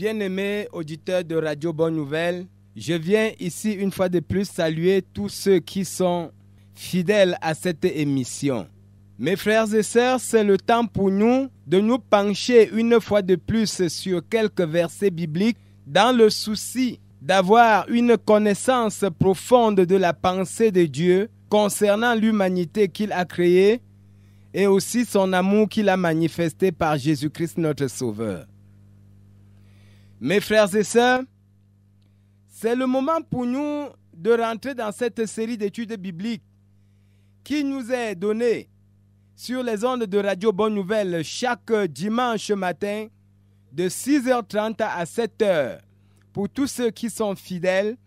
Bien-aimés auditeurs de Radio Bonne Nouvelle, je viens ici une fois de plus saluer tous ceux qui sont fidèles à cette émission. Mes frères et sœurs, c'est le temps pour nous de nous pencher une fois de plus sur quelques versets bibliques dans le souci d'avoir une connaissance profonde de la pensée de Dieu concernant l'humanité qu'il a créée et aussi son amour qu'il a manifesté par Jésus-Christ notre Sauveur. Mes frères et sœurs, c'est le moment pour nous de rentrer dans cette série d'études bibliques qui nous est donnée sur les ondes de Radio Bonne Nouvelle chaque dimanche matin de 6h30 à 7h. Pour tous ceux qui sont fidèles,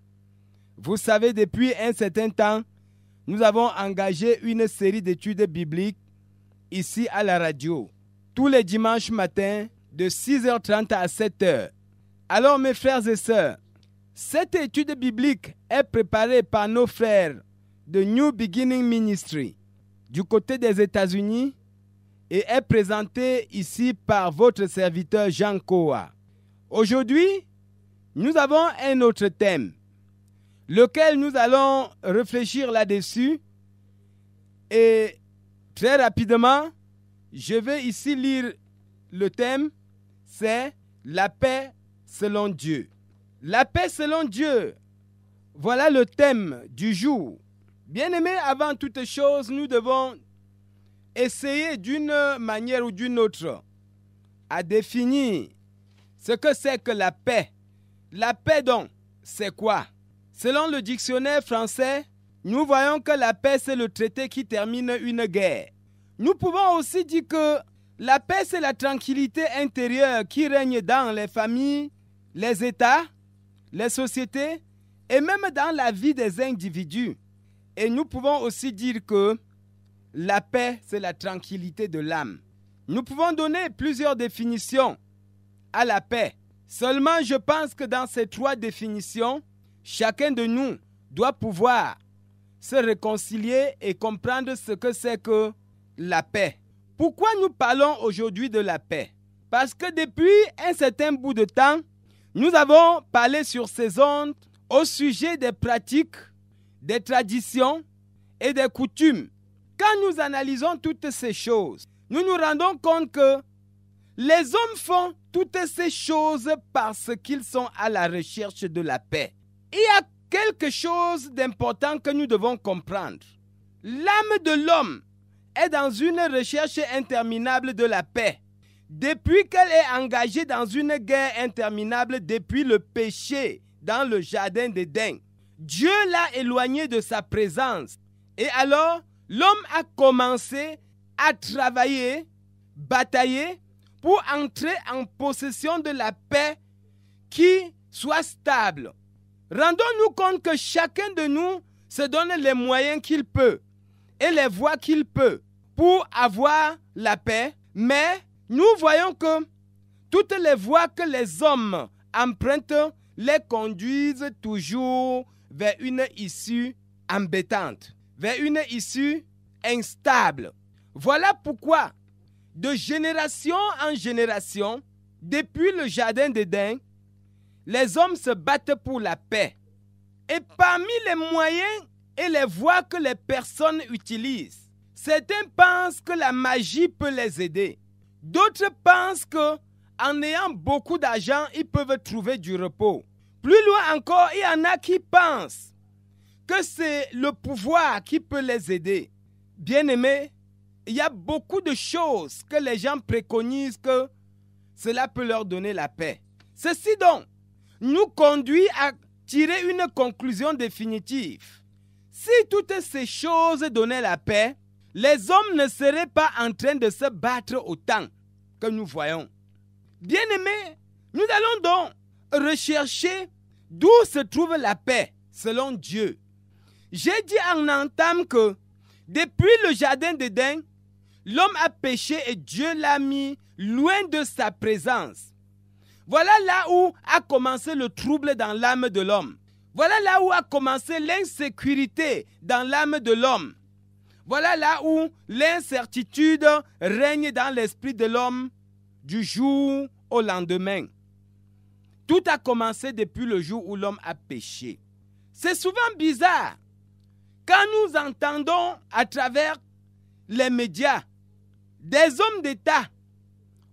vous savez, depuis un certain temps, nous avons engagé une série d'études bibliques ici à la radio, tous les dimanches matins de 6h30 à 7h. Alors mes frères et sœurs, cette étude biblique est préparée par nos frères de New Beginning Ministry du côté des États-Unis et est présentée ici par votre serviteur Jean Koa. Aujourd'hui, nous avons un autre thème, lequel nous allons réfléchir là-dessus. Et très rapidement, je vais ici lire le thème, c'est la paix selon Dieu. La paix selon Dieu, voilà le thème du jour. Bien-aimés, avant toute chose, nous devons essayer d'une manière ou d'une autre à définir ce que c'est que la paix. La paix donc, c'est quoi? Selon le dictionnaire français, nous voyons que la paix, c'est le traité qui termine une guerre. Nous pouvons aussi dire que la paix, c'est la tranquillité intérieure qui règne dans les familles, les États, les sociétés et même dans la vie des individus. Et nous pouvons aussi dire que la paix, c'est la tranquillité de l'âme. Nous pouvons donner plusieurs définitions à la paix. Seulement, je pense que dans ces trois définitions, chacun de nous doit pouvoir se réconcilier et comprendre ce que c'est que la paix. Pourquoi nous parlons aujourd'hui de la paix? Parce que depuis un certain bout de temps, nous avons parlé sur ces ondes au sujet des pratiques, des traditions et des coutumes. Quand nous analysons toutes ces choses, nous nous rendons compte que les hommes font toutes ces choses parce qu'ils sont à la recherche de la paix. Il y a quelque chose d'important que nous devons comprendre. L'âme de l'homme est dans une recherche interminable de la paix. Depuis qu'elle est engagée dans une guerre interminable depuis le péché dans le jardin d'Éden, Dieu l'a éloigné de sa présence. Et alors, l'homme a commencé à travailler, batailler pour entrer en possession de la paix qui soit stable. Rendons-nous compte que chacun de nous se donne les moyens qu'il peut et les voies qu'il peut pour avoir la paix, mais nous voyons que toutes les voies que les hommes empruntent les conduisent toujours vers une issue embêtante, vers une issue instable. Voilà pourquoi, de génération en génération, depuis le jardin d'Éden, les hommes se battent pour la paix. Et parmi les moyens et les voies que les personnes utilisent, certains pensent que la magie peut les aider. D'autres pensent qu'en ayant beaucoup d'argent, ils peuvent trouver du repos. Plus loin encore, il y en a qui pensent que c'est le pouvoir qui peut les aider. Bien-aimés, il y a beaucoup de choses que les gens préconisent que cela peut leur donner la paix. Ceci donc nous conduit à tirer une conclusion définitive. Si toutes ces choses donnaient la paix, les hommes ne seraient pas en train de se battre autant que nous voyons. Bien-aimés, nous allons donc rechercher d'où se trouve la paix selon Dieu. J'ai dit en entame que depuis le jardin d'Éden, l'homme a péché et Dieu l'a mis loin de sa présence. Voilà là où a commencé le trouble dans l'âme de l'homme. Voilà là où a commencé l'insécurité dans l'âme de l'homme. Voilà là où l'incertitude règne dans l'esprit de l'homme du jour au lendemain. Tout a commencé depuis le jour où l'homme a péché. C'est souvent bizarre quand nous entendons à travers les médias des hommes d'État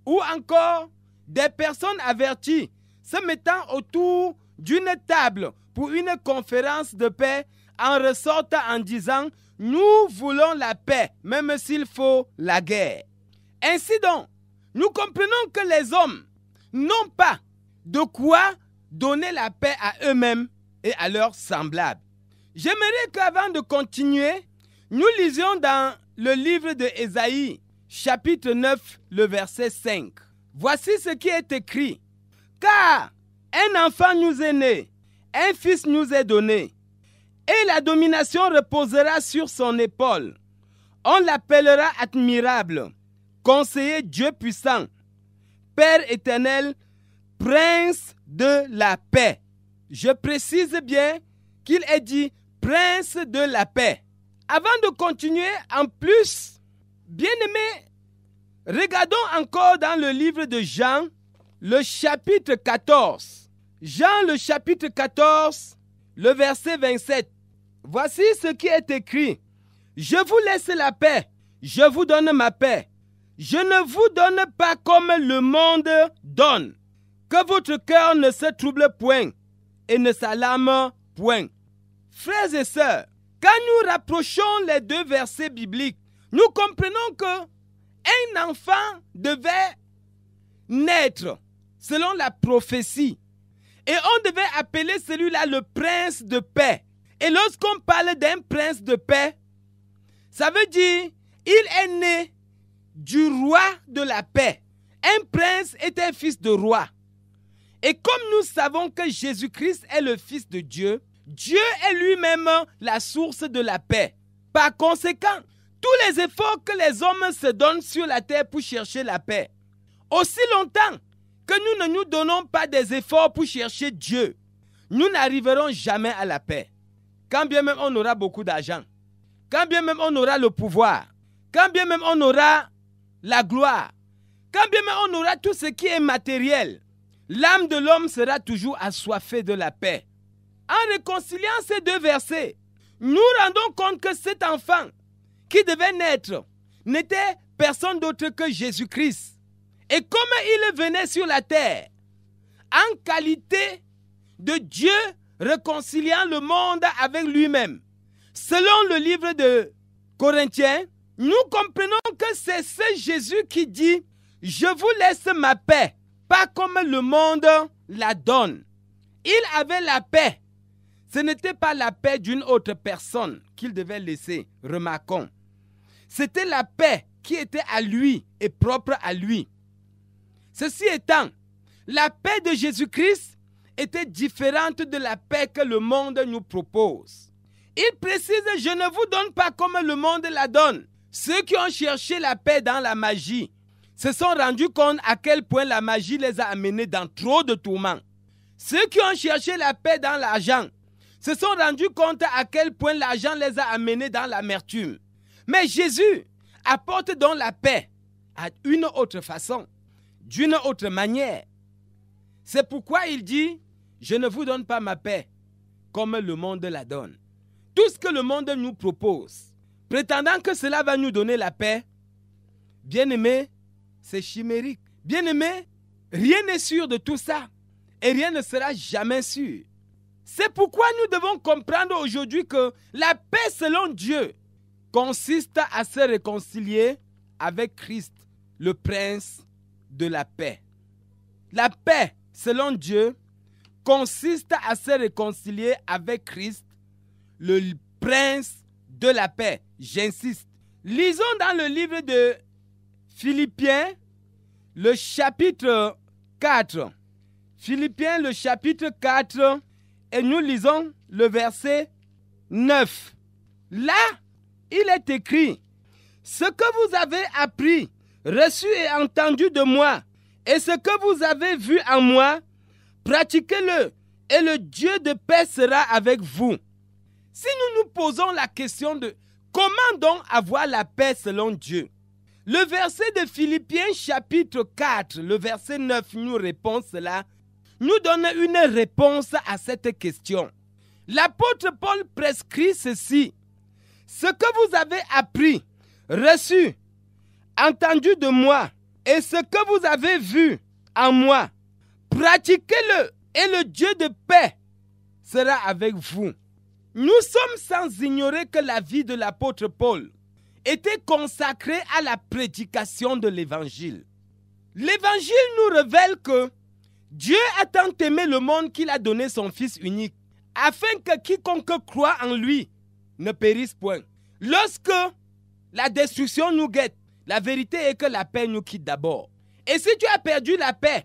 ou encore des personnes averties se mettant autour d'une table pour une conférence de paix en ressortant en disant « Nous voulons la paix, même s'il faut la guerre ». Ainsi donc, nous comprenons que les hommes n'ont pas de quoi donner la paix à eux-mêmes et à leurs semblables. J'aimerais qu'avant de continuer, nous lisions dans le livre de Ésaïe, chapitre 9, le verset 5. Voici ce qui est écrit. « Car un enfant nous est né, un fils nous est donné, et la domination reposera sur son épaule. On l'appellera admirable, conseiller Dieu puissant, Père éternel, prince de la paix. » Je précise bien qu'il est dit prince de la paix. Avant de continuer, en plus, bien-aimés, regardons encore dans le livre de Jean, le chapitre 14. Jean, le chapitre 14, le verset 27. Voici ce qui est écrit. « Je vous laisse la paix, je vous donne ma paix. Je ne vous donne pas comme le monde donne. Que votre cœur ne se trouble point et ne s'alarme point. » Frères et sœurs, quand nous rapprochons les deux versets bibliques, nous comprenons qu'un enfant devait naître selon la prophétie. Et on devait appeler celui-là le prince de paix. Et lorsqu'on parle d'un prince de paix, ça veut dire il est né du roi de la paix. Un prince est un fils de roi. Et comme nous savons que Jésus-Christ est le Fils de Dieu, Dieu est lui-même la source de la paix. Par conséquent, tous les efforts que les hommes se donnent sur la terre pour chercher la paix, aussi longtemps que nous ne nous donnons pas des efforts pour chercher Dieu, nous n'arriverons jamais à la paix. Quand bien même on aura beaucoup d'argent, quand bien même on aura le pouvoir, quand bien même on aura la gloire, quand bien même on aura tout ce qui est matériel, l'âme de l'homme sera toujours assoiffée de la paix. En réconciliant ces deux versets, nous rendons compte que cet enfant qui devait naître n'était personne d'autre que Jésus-Christ. Et comme il venait sur la terre, en qualité de Dieu réconciliant le monde avec lui-même, selon le livre de Corinthiens, nous comprenons que c'est ce Jésus qui dit « Je vous laisse ma paix, pas comme le monde la donne. » Il avait la paix. Ce n'était pas la paix d'une autre personne qu'il devait laisser, remarquons. C'était la paix qui était à lui et propre à lui. Ceci étant, la paix de Jésus-Christ était différente de la paix que le monde nous propose. Il précise « Je ne vous donne pas comme le monde la donne ». Ceux qui ont cherché la paix dans la magie se sont rendus compte à quel point la magie les a amenés dans trop de tourments. Ceux qui ont cherché la paix dans l'argent se sont rendus compte à quel point l'argent les a amenés dans l'amertume. Mais Jésus apporte donc la paix à une autre façon, d'une autre manière. C'est pourquoi il dit « Je ne vous donne pas ma paix comme le monde la donne ». Tout ce que le monde nous propose, prétendant que cela va nous donner la paix, bien-aimé, c'est chimérique. Bien-aimé, rien n'est sûr de tout ça et rien ne sera jamais sûr. C'est pourquoi nous devons comprendre aujourd'hui que la paix selon Dieu consiste à se réconcilier avec Christ, le prince de la paix. La paix selon Dieu consiste à se réconcilier avec Christ, le prince de la paix. J'insiste. Lisons dans le livre de Philippiens, le chapitre 4. Philippiens, le chapitre 4, et nous lisons le verset 9. Là, il est écrit, « Ce que vous avez appris, reçu et entendu de moi, et ce que vous avez vu en moi, pratiquez-le, et le Dieu de paix sera avec vous. » Si nous nous posons la question de comment donc avoir la paix selon Dieu, le verset de Philippiens chapitre 4, le verset 9 nous répond cela. nous donne une réponse à cette question. L'apôtre Paul prescrit ceci. Ce que vous avez appris, reçu, entendu de moi, et ce que vous avez vu en moi, pratiquez-le, et le Dieu de paix sera avec vous. Nous sommes sans ignorer que la vie de l'apôtre Paul était consacrée à la prédication de l'évangile. L'évangile nous révèle que Dieu a tant aimé le monde qu'il a donné son Fils unique, afin que quiconque croit en lui ne périsse point. Lorsque la destruction nous guette, la vérité est que la paix nous quitte d'abord. Et si tu as perdu la paix,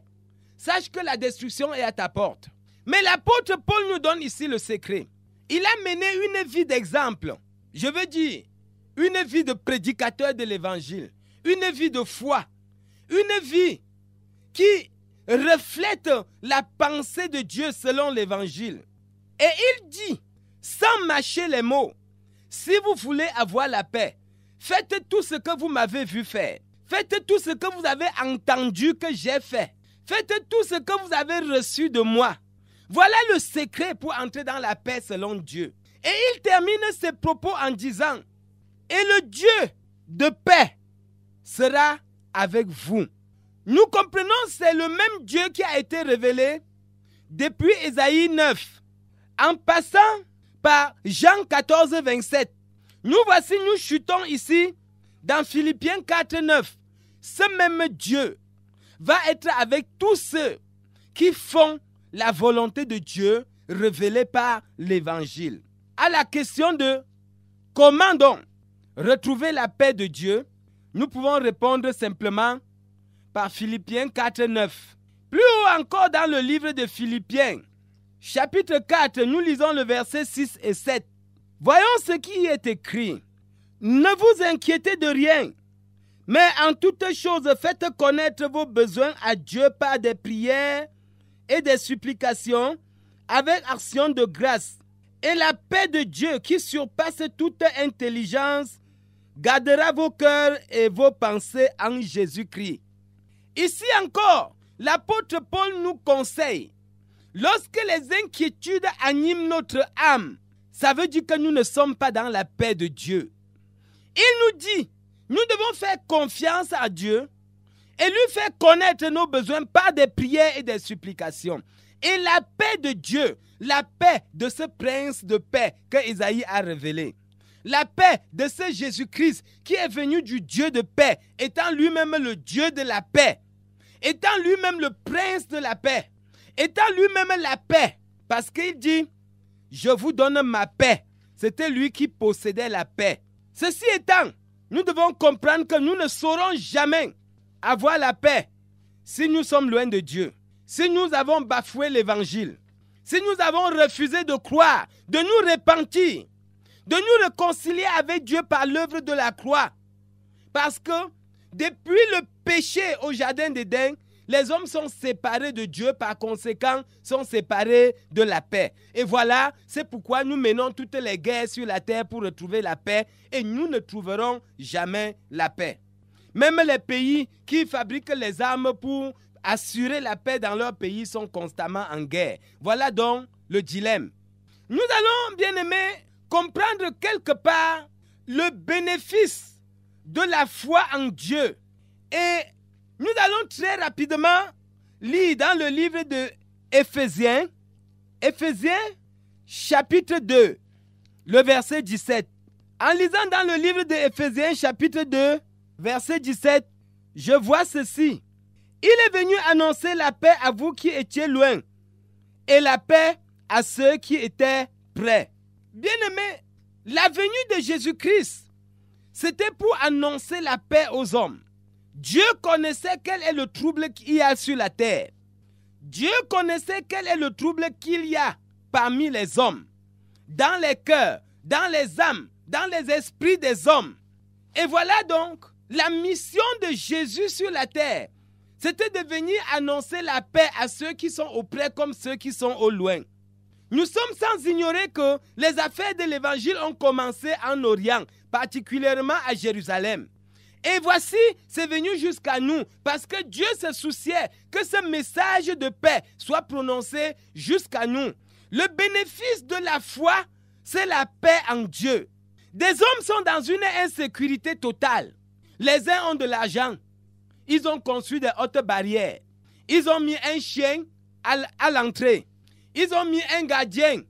sache que la destruction est à ta porte. Mais l'apôtre Paul nous donne ici le secret. Il a mené une vie d'exemple. Je veux dire, une vie de prédicateur de l'évangile, une vie de foi, une vie qui reflète la pensée de Dieu selon l'évangile. Et il dit, sans mâcher les mots, si vous voulez avoir la paix, faites tout ce que vous m'avez vu faire. Faites tout ce que vous avez entendu que j'ai fait. Faites tout ce que vous avez reçu de moi. Voilà le secret pour entrer dans la paix selon Dieu. Et il termine ses propos en disant, et le Dieu de paix sera avec vous. Nous comprenons que c'est le même Dieu qui a été révélé depuis Ésaïe 9. En passant par Jean 14, 27, nous chutons ici dans Philippiens 4, 9. Ce même Dieu va être avec tous ceux qui font la volonté de Dieu révélée par l'Évangile. À la question de comment donc retrouver la paix de Dieu, nous pouvons répondre simplement par Philippiens 4, 9. Plus haut encore dans le livre de Philippiens, chapitre 4, nous lisons le verset 6 et 7. Voyons ce qui y est écrit. Ne vous inquiétez de rien, mais en toutes choses faites connaître vos besoins à Dieu par des prières et des supplications avec action de grâce. Et la paix de Dieu qui surpasse toute intelligence gardera vos cœurs et vos pensées en Jésus-Christ. Ici encore, l'apôtre Paul nous conseille, lorsque les inquiétudes animent notre âme, ça veut dire que nous ne sommes pas dans la paix de Dieu. Il nous dit, nous devons faire confiance à Dieu et lui faire connaître nos besoins par des prières et des supplications. Et la paix de Dieu, la paix de ce prince de paix que Isaïe a révélé, la paix de ce Jésus-Christ qui est venu du Dieu de paix, étant lui-même le Dieu de la paix, étant lui-même le prince de la paix, étant lui-même la paix, parce qu'il dit, je vous donne ma paix. C'était lui qui possédait la paix. Ceci étant, nous devons comprendre que nous ne saurons jamais avoir la paix si nous sommes loin de Dieu, si nous avons bafoué l'évangile, si nous avons refusé de croire, de nous repentir, de nous réconcilier avec Dieu par l'œuvre de la croix. Parce que depuis le péché au jardin d'Éden, les hommes sont séparés de Dieu, par conséquent, sont séparés de la paix. Et voilà, c'est pourquoi nous menons toutes les guerres sur la terre pour retrouver la paix et nous ne trouverons jamais la paix. Même les pays qui fabriquent les armes pour assurer la paix dans leur pays sont constamment en guerre. Voilà donc le dilemme. Nous allons, bien aimés, comprendre quelque part le bénéfice de la foi en Dieu. Et nous allons très rapidement lire dans le livre de Éphésiens, chapitre 2, le verset 17. En lisant dans le livre de Éphésiens, chapitre 2, verset 17, je vois ceci. Il est venu annoncer la paix à vous qui étiez loin et la paix à ceux qui étaient près. Bien-aimés, la venue de Jésus-Christ, c'était pour annoncer la paix aux hommes. Dieu connaissait quel est le trouble qu'il y a sur la terre. Dieu connaissait quel est le trouble qu'il y a parmi les hommes, dans les cœurs, dans les âmes, dans les esprits des hommes. Et voilà donc la mission de Jésus sur la terre. C'était de venir annoncer la paix à ceux qui sont auprès comme ceux qui sont au loin. Nous sommes sans ignorer que les affaires de l'évangile ont commencé en Orient, particulièrement à Jérusalem. Et voici, c'est venu jusqu'à nous parce que Dieu se souciait que ce message de paix soit prononcé jusqu'à nous. Le bénéfice de la foi, c'est la paix en Dieu. Des hommes sont dans une insécurité totale. Les uns ont de l'argent. Ils ont construit des hautes barrières. Ils ont mis un chien à l'entrée. Ils ont mis un gardien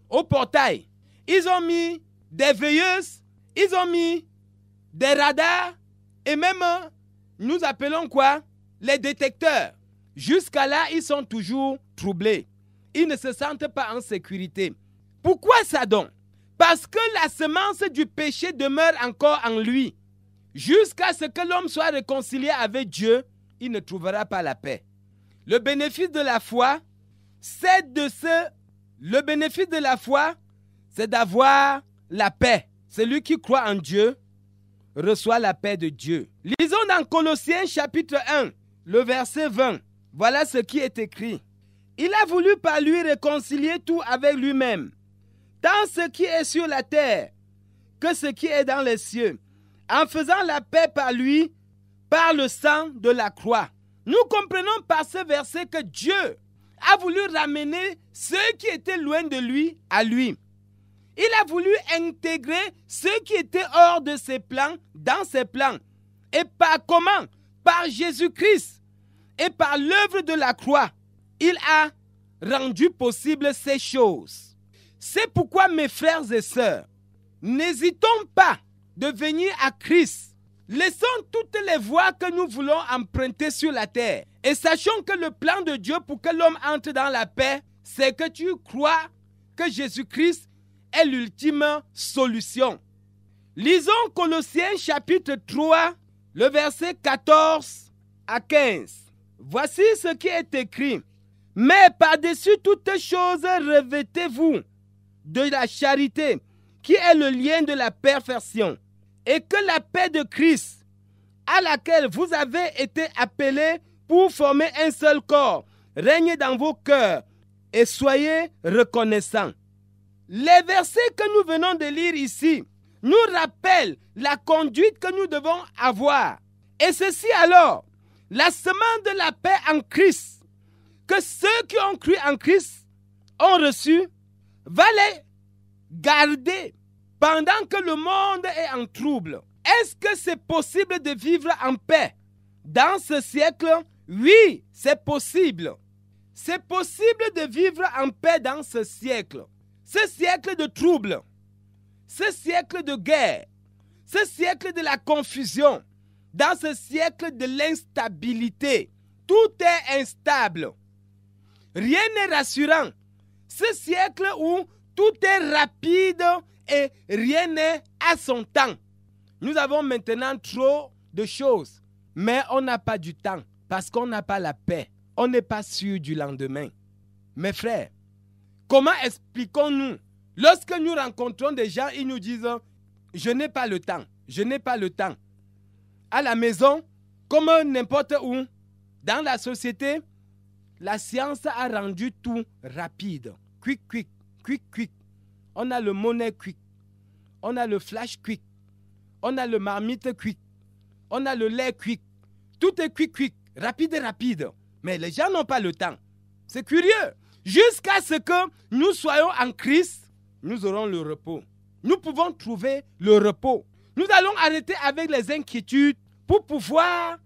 au portail. Ils ont mis des veilleuses. Ils ont mis des radars. Et même, nous appelons quoi? Les détecteurs. Jusqu'à là, ils sont toujours troublés. Ils ne se sentent pas en sécurité. Pourquoi ça donc? Parce que la semence du péché demeure encore en lui. Jusqu'à ce que l'homme soit réconcilié avec Dieu, il ne trouvera pas la paix. Le bénéfice de la foi, c'est d'avoir la paix. Celui qui croit en Dieu reçoit la paix de Dieu. Lisons dans Colossiens chapitre 1, le verset 20. Voilà ce qui est écrit. Il a voulu par lui réconcilier tout avec lui-même, tant ce qui est sur la terre que ce qui est dans les cieux, en faisant la paix par lui, par le sang de la croix. Nous comprenons par ce verset que Dieu a voulu ramener ceux qui étaient loin de lui à lui. Il a voulu intégrer ceux qui étaient hors de ses plans dans ses plans. Et par comment? Par Jésus-Christ. Et par l'œuvre de la croix, il a rendu possible ces choses. C'est pourquoi, mes frères et sœurs, n'hésitons pas de venir à Christ. Laissons toutes les voies que nous voulons emprunter sur la terre. Et sachons que le plan de Dieu pour que l'homme entre dans la paix, c'est que tu crois que Jésus-Christ est l'ultime solution. Lisons Colossiens chapitre 3, le verset 14 à 15. Voici ce qui est écrit. Mais par-dessus toutes choses, revêtez-vous de la charité, qui est le lien de la perfection, et que la paix de Christ, à laquelle vous avez été appelés pour former un seul corps, règne dans vos cœurs, et soyez reconnaissants. Les versets que nous venons de lire ici nous rappellent la conduite que nous devons avoir. Et ceci alors, la semence de la paix en Christ, que ceux qui ont cru en Christ ont reçu, va les garder pendant que le monde est en trouble. Est-ce que c'est possible de vivre en paix dans ce siècle? Oui, c'est possible. C'est possible de vivre en paix dans ce siècle. Ce siècle de trouble, ce siècle de guerre, ce siècle de la confusion, dans ce siècle de l'instabilité, tout est instable. Rien n'est rassurant. Ce siècle où tout est rapide et rien n'est à son temps. Nous avons maintenant trop de choses, mais on n'a pas du temps parce qu'on n'a pas la paix. On n'est pas sûr du lendemain. Mes frères, comment expliquons-nous lorsque nous rencontrons des gens, ils nous disent « Je n'ai pas le temps, je n'ai pas le temps ». À la maison, comme n'importe où, dans la société, la science a rendu tout rapide. Quick, quick, quick, quick. On a le monnaie quick. On a le flash quick. On a le marmite quick. On a le lait quick. Tout est quick, quick. Rapide, rapide. Mais les gens n'ont pas le temps. C'est curieux. Jusqu'à ce que nous soyons en Christ, nous aurons le repos. Nous pouvons trouver le repos. Nous allons arrêter avec les inquiétudes pour pouvoir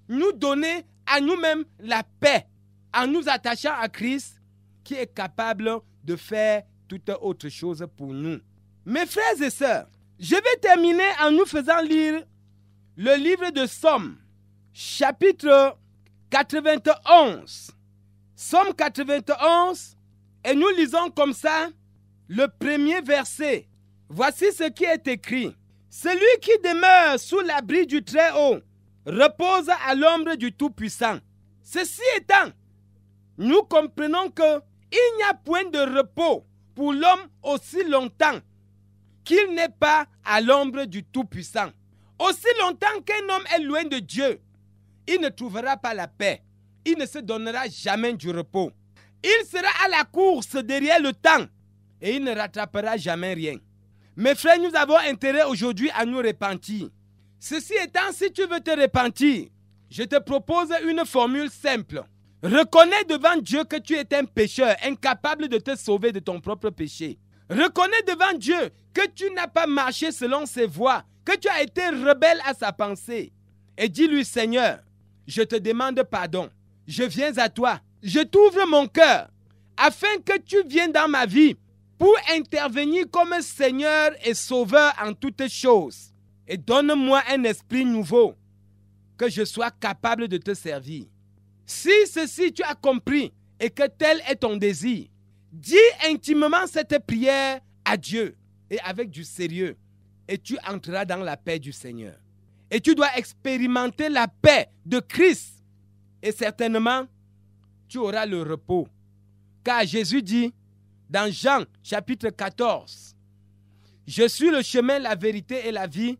nous donner à nous-mêmes la paix en nous attachant à Christ qui est capable de faire toute autre chose pour nous. Mes frères et sœurs, je vais terminer en nous faisant lire le livre de Psaume, chapitre 91. Psaume 91, et nous lisons comme ça le premier verset. Voici ce qui est écrit. Celui qui demeure sous l'abri du Très-Haut repose à l'ombre du Tout-Puissant. Ceci étant, nous comprenons qu'il n'y a point de repos pour l'homme aussi longtemps qu'il n'est pas à l'ombre du Tout-Puissant. Aussi longtemps qu'un homme est loin de Dieu, il ne trouvera pas la paix. Il ne se donnera jamais du repos. Il sera à la course derrière le temps et il ne rattrapera jamais rien. Mes frères, nous avons intérêt aujourd'hui à nous repentir. Ceci étant, si tu veux te repentir, je te propose une formule simple. Reconnais devant Dieu que tu es un pécheur, incapable de te sauver de ton propre péché. Reconnais devant Dieu que tu n'as pas marché selon ses voies, que tu as été rebelle à sa pensée. Et dis-lui, Seigneur, je te demande pardon. Je viens à toi. Je t'ouvre mon cœur afin que tu viennes dans ma vie pour intervenir comme Seigneur et Sauveur en toutes choses. Et donne-moi un esprit nouveau, que je sois capable de te servir. Si ceci tu as compris et que tel est ton désir, dis intimement cette prière à Dieu et avec du sérieux, et tu entreras dans la paix du Seigneur. Et tu dois expérimenter la paix de Christ. Et certainement, tu auras le repos. Car Jésus dit dans Jean chapitre 14, « Je suis le chemin, la vérité et la vie.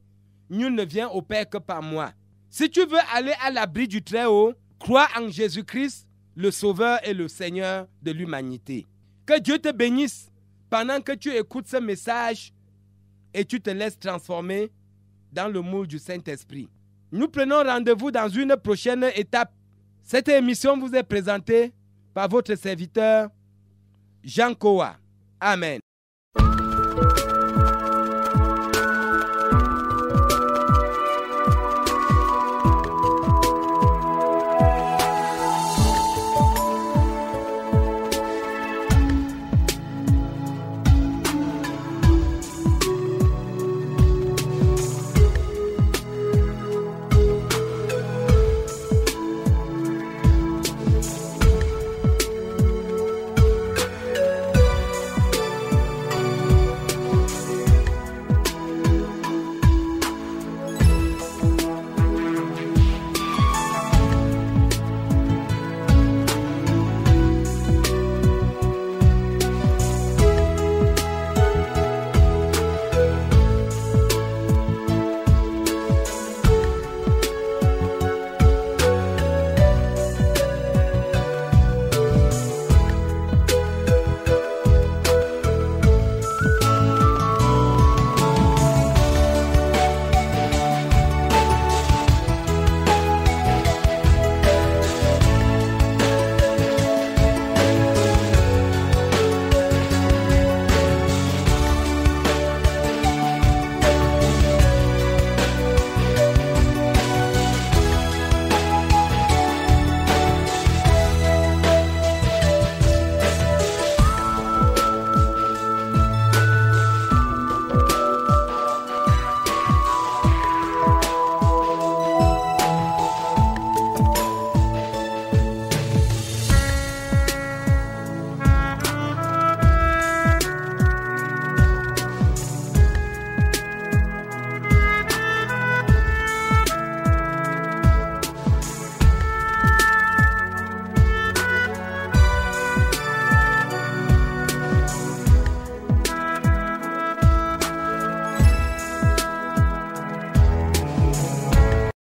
Nul ne vient au Père que par moi. » Si tu veux aller à l'abri du Très-Haut, crois en Jésus-Christ, le Sauveur et le Seigneur de l'humanité. Que Dieu te bénisse pendant que tu écoutes ce message et tu te laisses transformer dans le moule du Saint-Esprit. Nous prenons rendez-vous dans une prochaine étape. Cette émission vous est présentée par votre serviteur Jean Kowa. Amen.